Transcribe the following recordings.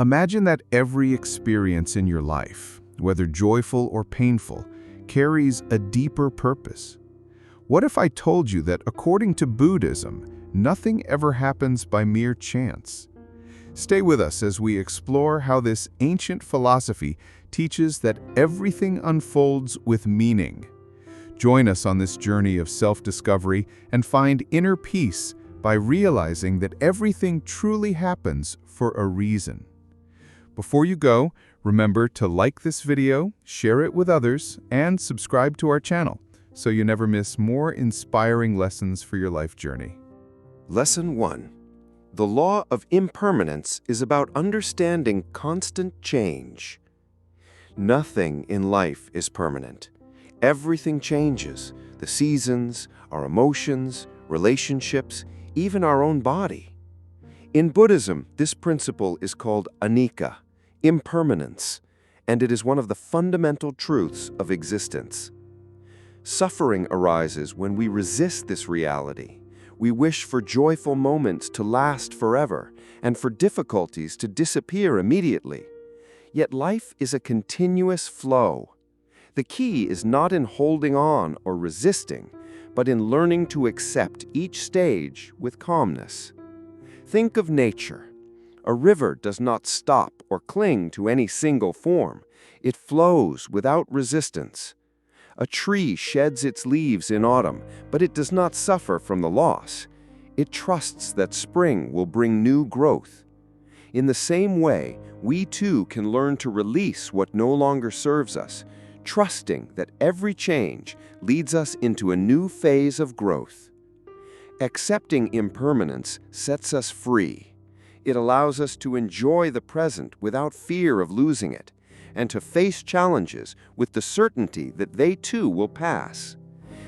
Imagine that every experience in your life, whether joyful or painful, carries a deeper purpose. What if I told you that according to Buddhism, nothing ever happens by mere chance? Stay with us as we explore how this ancient philosophy teaches that everything unfolds with meaning. Join us on this journey of self-discovery and find inner peace by realizing that everything truly happens for a reason. Before you go, remember to like this video, share it with others, and subscribe to our channel so you never miss more inspiring lessons for your life journey. Lesson 1. The law of impermanence is about understanding constant change. Nothing in life is permanent. Everything changes: the seasons, our emotions, relationships, even our own body. In Buddhism, this principle is called anicca, impermanence, and it is one of the fundamental truths of existence. Suffering arises when we resist this reality. We wish for joyful moments to last forever and for difficulties to disappear immediately. Yet life is a continuous flow. The key is not in holding on or resisting, but in learning to accept each stage with calmness. Think of nature. A river does not stop or cling to any single form. It flows without resistance. A tree sheds its leaves in autumn, but it does not suffer from the loss. It trusts that spring will bring new growth. In the same way, we too can learn to release what no longer serves us, trusting that every change leads us into a new phase of growth. Accepting impermanence sets us free. It allows us to enjoy the present without fear of losing it, and to face challenges with the certainty that they too will pass.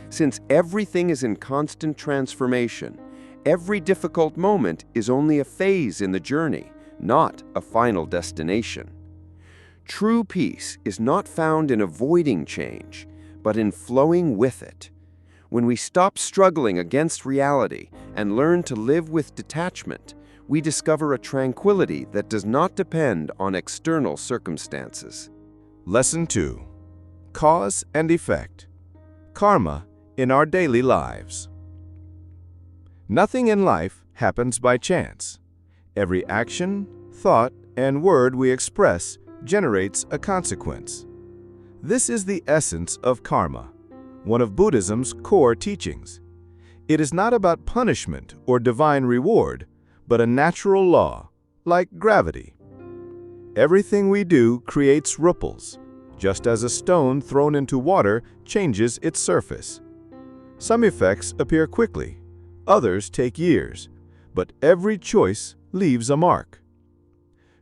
Since everything is in constant transformation, every difficult moment is only a phase in the journey, not a final destination. True peace is not found in avoiding change, but in flowing with it. When we stop struggling against reality and learn to live with detachment, we discover a tranquility that does not depend on external circumstances. Lesson 2. Cause and effect. Karma in our daily lives. Nothing in life happens by chance. Every action, thought, and word we express generates a consequence. This is the essence of karma, one of Buddhism's core teachings. It is not about punishment or divine reward, but a natural law, like gravity. Everything we do creates ripples, just as a stone thrown into water changes its surface. Some effects appear quickly, others take years, but every choice leaves a mark.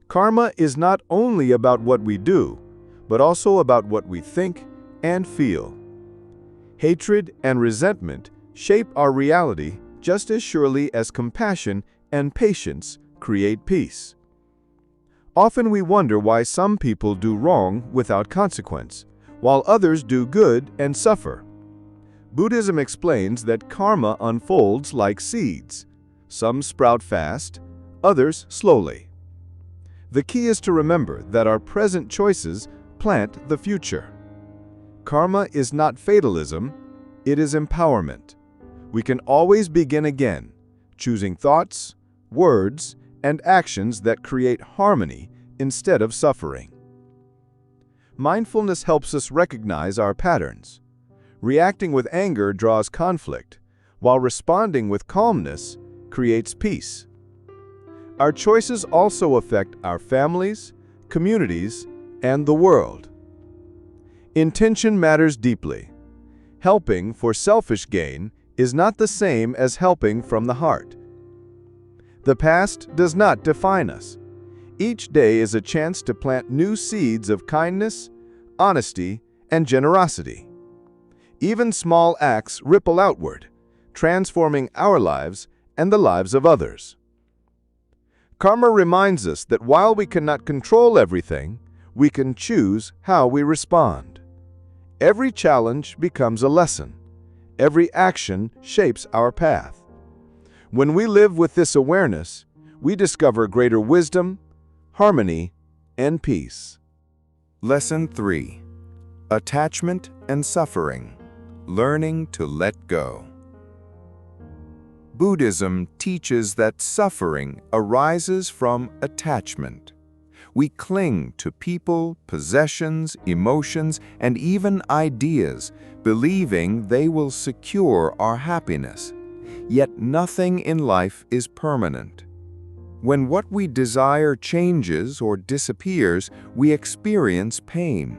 Karma is not only about what we do, but also about what we think and feel. Hatred and resentment shape our reality just as surely as compassion and patience create peace. Often we wonder why some people do wrong without consequence, while others do good and suffer. Buddhism explains that karma unfolds like seeds. Some sprout fast, others slowly. The key is to remember that our present choices plant the future. Karma is not fatalism, it is empowerment. We can always begin again, choosing thoughts, words, and actions that create harmony instead of suffering. Mindfulness helps us recognize our patterns. Reacting with anger draws conflict, while responding with calmness creates peace. Our choices also affect our families, communities, and the world. Intention matters deeply. Helping for selfish gain is not the same as helping from the heart. The past does not define us. Each day is a chance to plant new seeds of kindness, honesty, and generosity. Even small acts ripple outward, transforming our lives and the lives of others. Karma reminds us that while we cannot control everything, we can choose how we respond. Every challenge becomes a lesson. Every action shapes our path. When we live with this awareness, we discover greater wisdom, harmony, and peace. Lesson 3. Attachment and Suffering. Learning to let go. Buddhism teaches that suffering arises from attachment. We cling to people, possessions, emotions, and even ideas, believing they will secure our happiness. Yet nothing in life is permanent. When what we desire changes or disappears, we experience pain.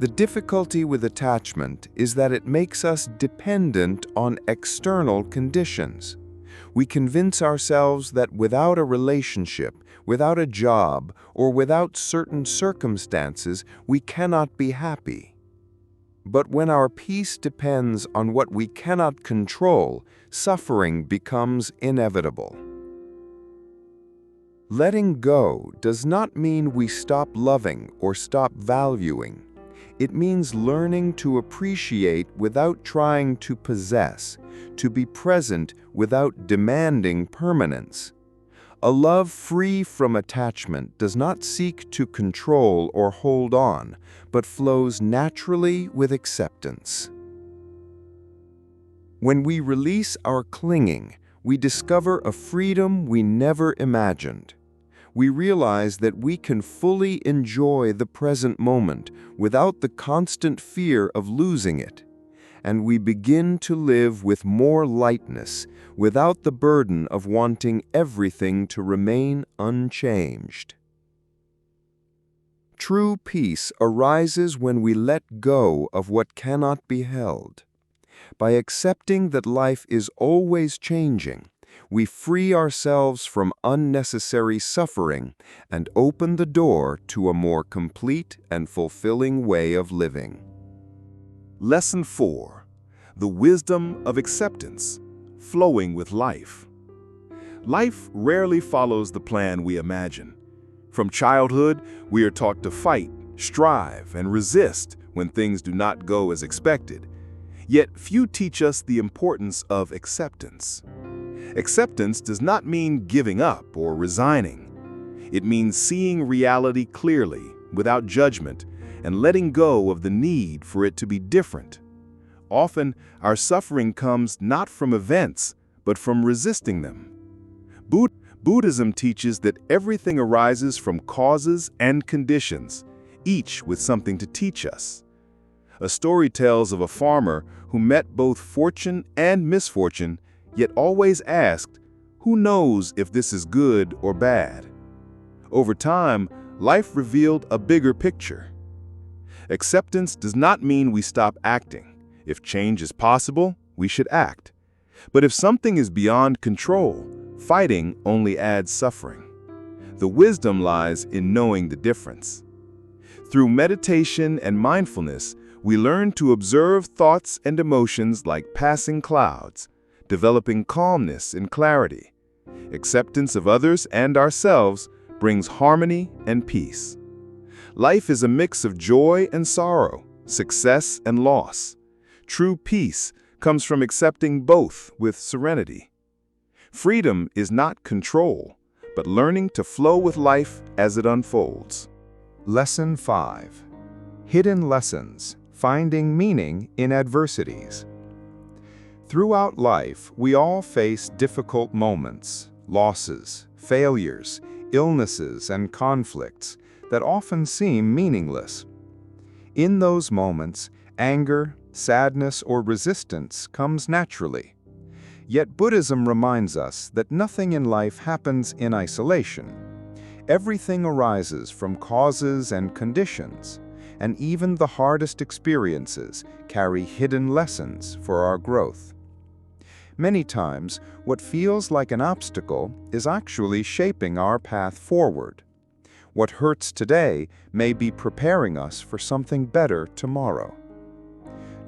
The difficulty with attachment is that it makes us dependent on external conditions. We convince ourselves that without a relationship, without a job, or without certain circumstances, we cannot be happy. But when our peace depends on what we cannot control, suffering becomes inevitable. Letting go does not mean we stop loving or stop valuing. It means learning to appreciate without trying to possess, to be present without demanding permanence. A love free from attachment does not seek to control or hold on, but flows naturally with acceptance. When we release our clinging, we discover a freedom we never imagined. We realize that we can fully enjoy the present moment without the constant fear of losing it, and we begin to live with more lightness, without the burden of wanting everything to remain unchanged. True peace arises when we let go of what cannot be held. By accepting that life is always changing, we free ourselves from unnecessary suffering and open the door to a more complete and fulfilling way of living. Lesson 4. The wisdom of acceptance, flowing with life. Life rarely follows the plan we imagine. From childhood, we are taught to fight, strive, and resist when things do not go as expected. Yet few teach us the importance of acceptance. Acceptance does not mean giving up or resigning. It means seeing reality clearly, without judgment, and letting go of the need for it to be different. Often, our suffering comes not from events, but from resisting them. Buddhism teaches that everything arises from causes and conditions, each with something to teach us. A story tells of a farmer who met both fortune and misfortune, yet always asked, "Who knows if this is good or bad?" Over time, life revealed a bigger picture. Acceptance does not mean we stop acting. If change is possible, we should act. But if something is beyond control, fighting only adds suffering. The wisdom lies in knowing the difference. Through meditation and mindfulness, we learn to observe thoughts and emotions like passing clouds, developing calmness and clarity. Acceptance of others and ourselves brings harmony and peace. Life is a mix of joy and sorrow, success and loss. True peace comes from accepting both with serenity. Freedom is not control, but learning to flow with life as it unfolds. Lesson 5. Hidden Lessons. Finding Meaning in Adversities. Throughout life, we all face difficult moments, losses, failures, illnesses, and conflicts that often seem meaningless. In those moments, anger, sadness, or resistance comes naturally. Yet Buddhism reminds us that nothing in life happens in isolation. Everything arises from causes and conditions, and even the hardest experiences carry hidden lessons for our growth. Many times, what feels like an obstacle is actually shaping our path forward. What hurts today may be preparing us for something better tomorrow.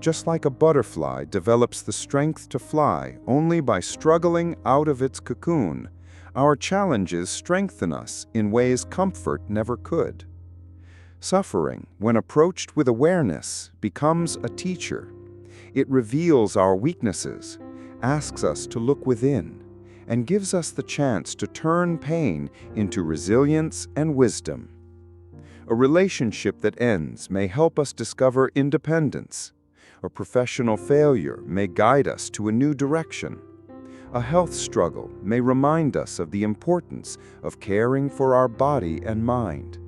Just like a butterfly develops the strength to fly only by struggling out of its cocoon, our challenges strengthen us in ways comfort never could. Suffering, when approached with awareness, becomes a teacher. It reveals our weaknesses, asks us to look within, and gives us the chance to turn pain into resilience and wisdom. A relationship that ends may help us discover independence. A professional failure may guide us to a new direction. A health struggle may remind us of the importance of caring for our body and mind.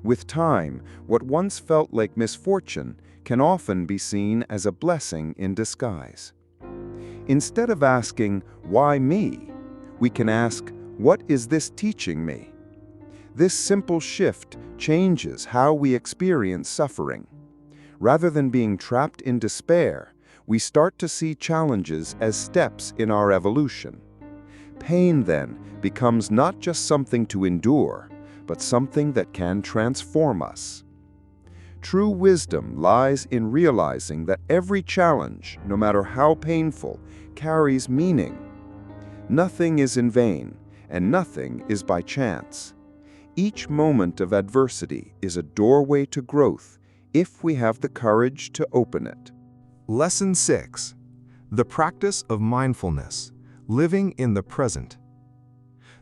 With time, what once felt like misfortune can often be seen as a blessing in disguise. Instead of asking, "Why me?" we can ask, "What is this teaching me?" This simple shift changes how we experience suffering. Rather than being trapped in despair, we start to see challenges as steps in our evolution. Pain, then, becomes not just something to endure, but something that can transform us. True wisdom lies in realizing that every challenge, no matter how painful, carries meaning. Nothing is in vain, and nothing is by chance. Each moment of adversity is a doorway to growth if we have the courage to open it. Lesson 6. The practice of mindfulness, living in the present.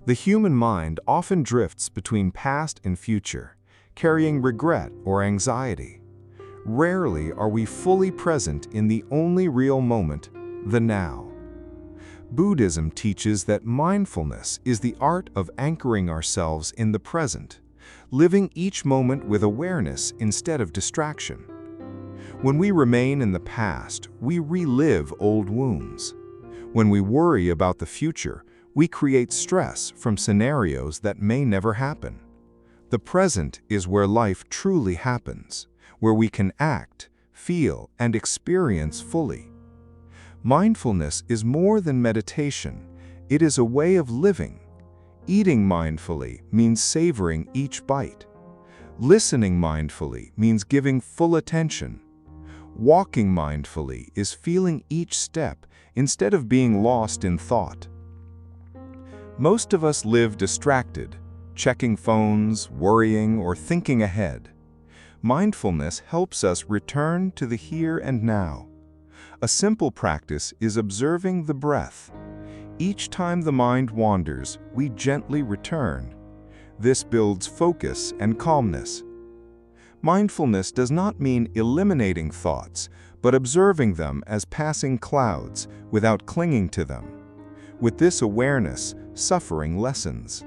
The human mind often drifts between past and future, carrying regret or anxiety. Rarely are we fully present in the only real moment, the now. Buddhism teaches that mindfulness is the art of anchoring ourselves in the present, living each moment with awareness instead of distraction. When we remain in the past, we relive old wounds. When we worry about the future, we create stress from scenarios that may never happen. The present is where life truly happens, where we can act, feel, and experience fully. Mindfulness is more than meditation. It is a way of living. Eating mindfully means savoring each bite. Listening mindfully means giving full attention. Walking mindfully is feeling each step instead of being lost in thought. Most of us live distracted, checking phones, worrying, or thinking ahead. Mindfulness helps us return to the here and now. A simple practice is observing the breath. Each time the mind wanders, we gently return. This builds focus and calmness. Mindfulness does not mean eliminating thoughts, but observing them as passing clouds without clinging to them. With this awareness, suffering lessens.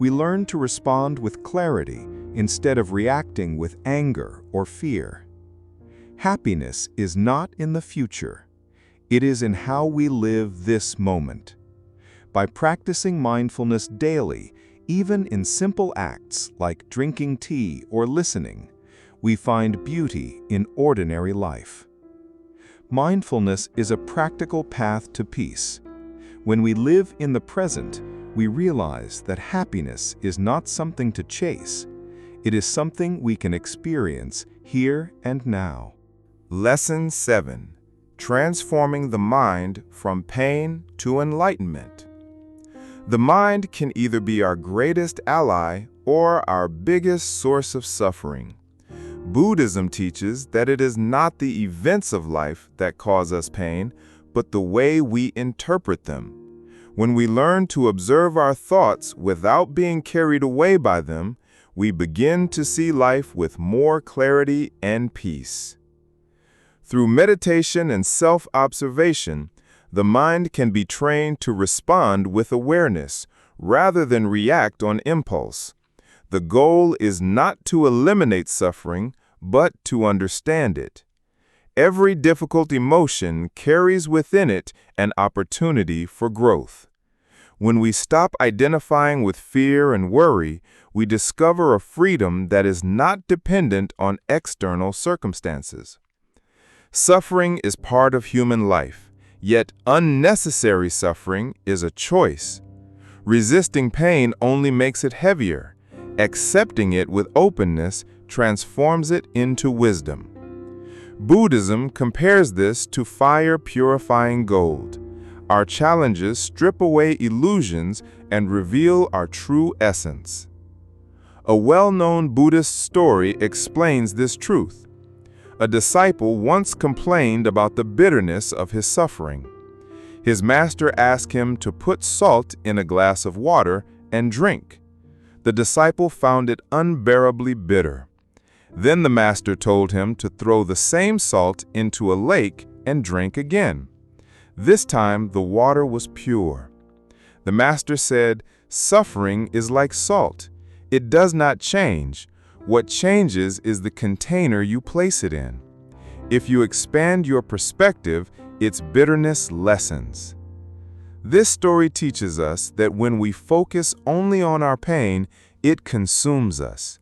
We learn to respond with clarity instead of reacting with anger or fear. Happiness is not in the future. It is in how we live this moment. By practicing mindfulness daily, even in simple acts like drinking tea or listening, we find beauty in ordinary life. Mindfulness is a practical path to peace. When we live in the present, we realize that happiness is not something to chase. It is something we can experience here and now. Lesson 7. Transforming the mind from pain to enlightenment. The mind can either be our greatest ally or our biggest source of suffering. Buddhism teaches that it is not the events of life that cause us pain, but the way we interpret them. When we learn to observe our thoughts without being carried away by them, we begin to see life with more clarity and peace. Through meditation and self-observation, the mind can be trained to respond with awareness rather than react on impulse. The goal is not to eliminate suffering, but to understand it. Every difficult emotion carries within it an opportunity for growth. When we stop identifying with fear and worry, we discover a freedom that is not dependent on external circumstances. Suffering is part of human life, yet unnecessary suffering is a choice. Resisting pain only makes it heavier. Accepting it with openness transforms it into wisdom. Buddhism compares this to fire purifying gold. Our challenges strip away illusions and reveal our true essence. A well-known Buddhist story explains this truth. A disciple once complained about the bitterness of his suffering. His master asked him to put salt in a glass of water and drink. The disciple found it unbearably bitter. Then the master told him to throw the same salt into a lake and drink again. This time the water was pure. The master said, "Suffering is like salt. It does not change. What changes is the container you place it in. If you expand your perspective, its bitterness lessens." This story teaches us that when we focus only on our pain, it consumes us.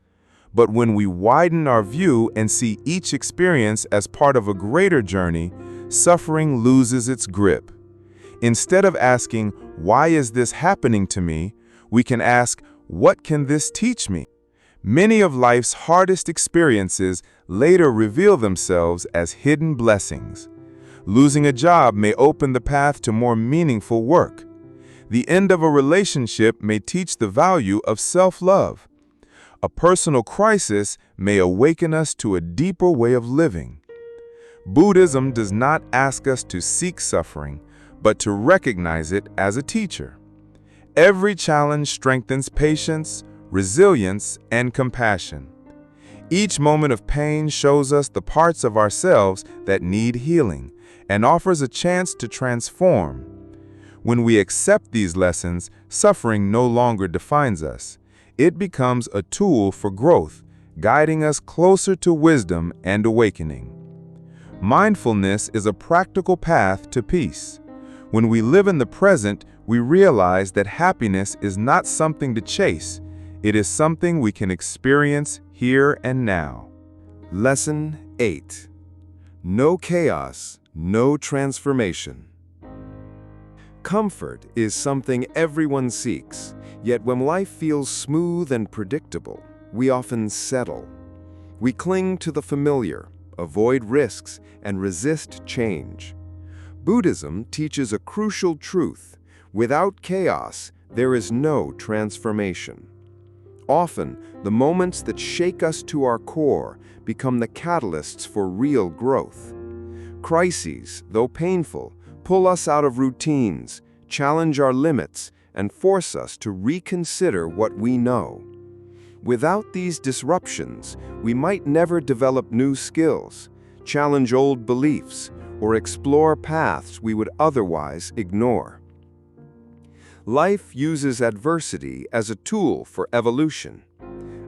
But when we widen our view and see each experience as part of a greater journey, suffering loses its grip. Instead of asking, "Why is this happening to me?" we can ask, "What can this teach me?" Many of life's hardest experiences later reveal themselves as hidden blessings. Losing a job may open the path to more meaningful work. The end of a relationship may teach the value of self-love. A personal crisis may awaken us to a deeper way of living. Buddhism does not ask us to seek suffering, but to recognize it as a teacher. Every challenge strengthens patience, resilience, and compassion. Each moment of pain shows us the parts of ourselves that need healing and offers a chance to transform. When we accept these lessons, suffering no longer defines us. It becomes a tool for growth, guiding us closer to wisdom and awakening. Mindfulness is a practical path to peace. When we live in the present, we realize that happiness is not something to chase. It is something we can experience here and now. Lesson 8. No chaos, no transformation. Comfort is something everyone seeks, yet when life feels smooth and predictable, we often settle. We cling to the familiar, avoid risks, and resist change. Buddhism teaches a crucial truth: without chaos, there is no transformation. Often, the moments that shake us to our core become the catalysts for real growth. Crises, though painful, pull us out of routines, challenge our limits, and force us to reconsider what we know. Without these disruptions, we might never develop new skills, challenge old beliefs, or explore paths we would otherwise ignore. Life uses adversity as a tool for evolution.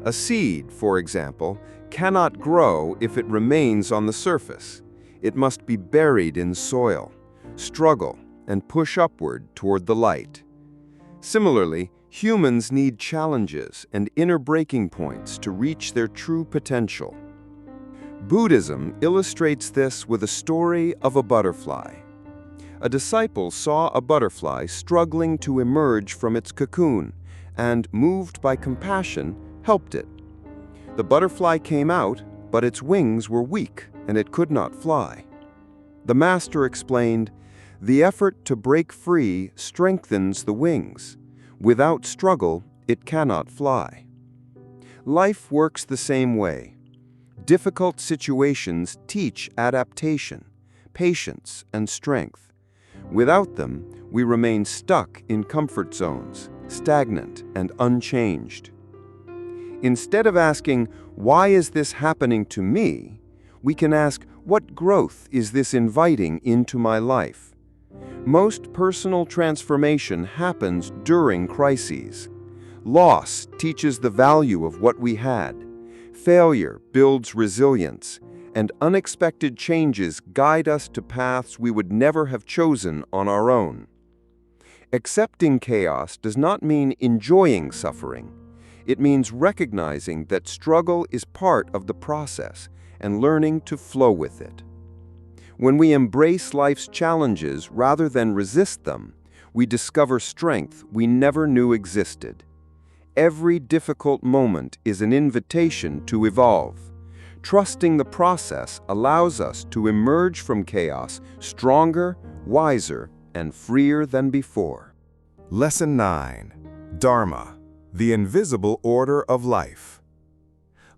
A seed, for example, cannot grow if it remains on the surface. It must be buried in soil, struggle, and push upward toward the light. Similarly, humans need challenges and inner breaking points to reach their true potential. Buddhism illustrates this with a story of a butterfly. A disciple saw a butterfly struggling to emerge from its cocoon and, moved by compassion, helped it. The butterfly came out, but its wings were weak and it could not fly. The master explained, "The effort to break free strengthens the wings. Without struggle, it cannot fly." Life works the same way. Difficult situations teach adaptation, patience, and strength. Without them, we remain stuck in comfort zones, stagnant and unchanged. Instead of asking, "Why is this happening to me?" we can ask, "What growth is this inviting into my life?" Most personal transformation happens during crises. Loss teaches the value of what we had. Failure builds resilience, and unexpected changes guide us to paths we would never have chosen on our own. Accepting chaos does not mean enjoying suffering. It means recognizing that struggle is part of the process and learning to flow with it. When we embrace life's challenges rather than resist them, we discover strength we never knew existed. Every difficult moment is an invitation to evolve. Trusting the process allows us to emerge from chaos stronger, wiser, and freer than before. Lesson 9. Dharma, the invisible order of life.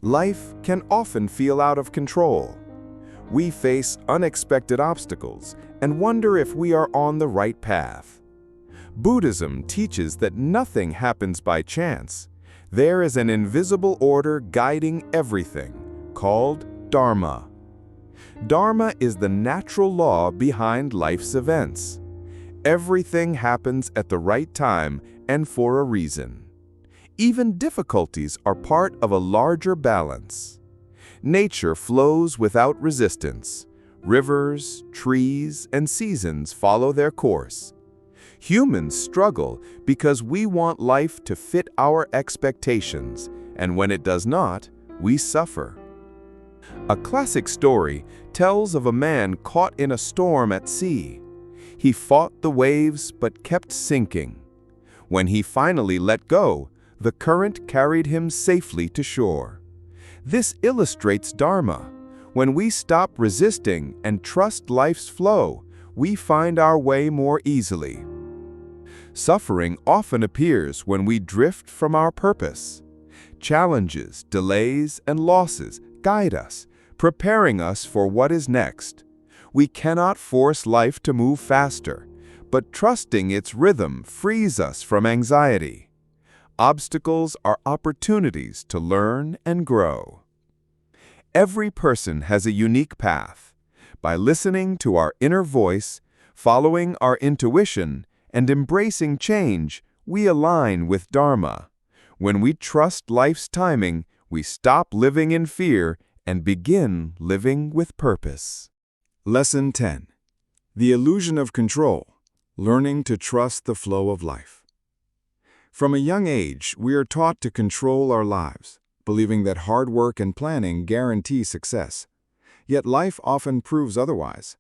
Life can often feel out of control. We face unexpected obstacles, and wonder if we are on the right path. Buddhism teaches that nothing happens by chance. There is an invisible order guiding everything, called Dharma. Dharma is the natural law behind life's events. Everything happens at the right time and for a reason. Even difficulties are part of a larger balance. Nature flows without resistance. Rivers, trees, and seasons follow their course. Humans struggle because we want life to fit our expectations, and when it does not, we suffer. A classic story tells of a man caught in a storm at sea. He fought the waves but kept sinking. When he finally let go, the current carried him safely to shore. This illustrates Dharma. When we stop resisting and trust life's flow, we find our way more easily. Suffering often appears when we drift from our purpose. Challenges, delays, and losses guide us, preparing us for what is next. We cannot force life to move faster, but trusting its rhythm frees us from anxiety. Obstacles are opportunities to learn and grow. Every person has a unique path. By listening to our inner voice, following our intuition, and embracing change, we align with Dharma. When we trust life's timing, we stop living in fear and begin living with purpose. Lesson 10. The Illusion of Control. Learning to trust the flow of life. From a young age, we are taught to control our lives, believing that hard work and planning guarantee success. Yet life often proves otherwise.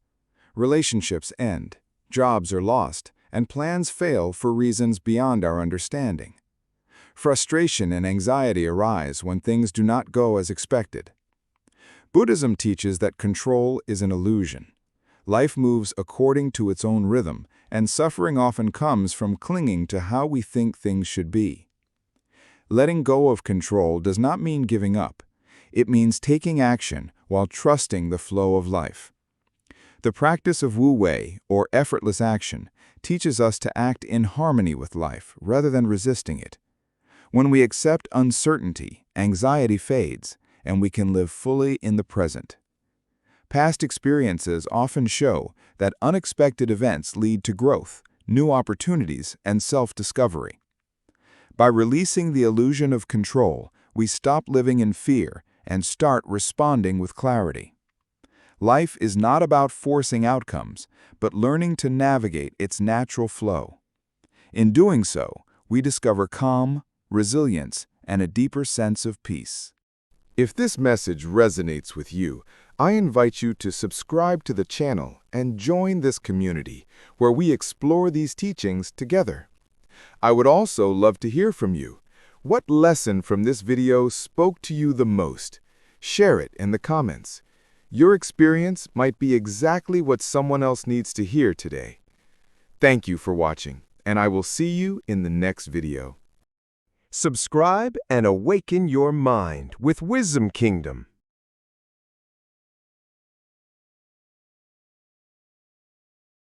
Relationships end, jobs are lost, and plans fail for reasons beyond our understanding. Frustration and anxiety arise when things do not go as expected. Buddhism teaches that control is an illusion. Life moves according to its own rhythm, and suffering often comes from clinging to how we think things should be. Letting go of control does not mean giving up. It means taking action while trusting the flow of life. The practice of wu-wei, or effortless action, teaches us to act in harmony with life rather than resisting it. When we accept uncertainty, anxiety fades, and we can live fully in the present. Past experiences often show that unexpected events lead to growth, new opportunities, and self-discovery. By releasing the illusion of control, we stop living in fear and start responding with clarity. Life is not about forcing outcomes, but learning to navigate its natural flow. In doing so, we discover calm, resilience, and a deeper sense of peace. If this message resonates with you, I invite you to subscribe to the channel and join this community where we explore these teachings together. I would also love to hear from you. What lesson from this video spoke to you the most? Share it in the comments. Your experience might be exactly what someone else needs to hear today. Thank you for watching, and I will see you in the next video. Subscribe and awaken your mind with Wisdom Kingdom.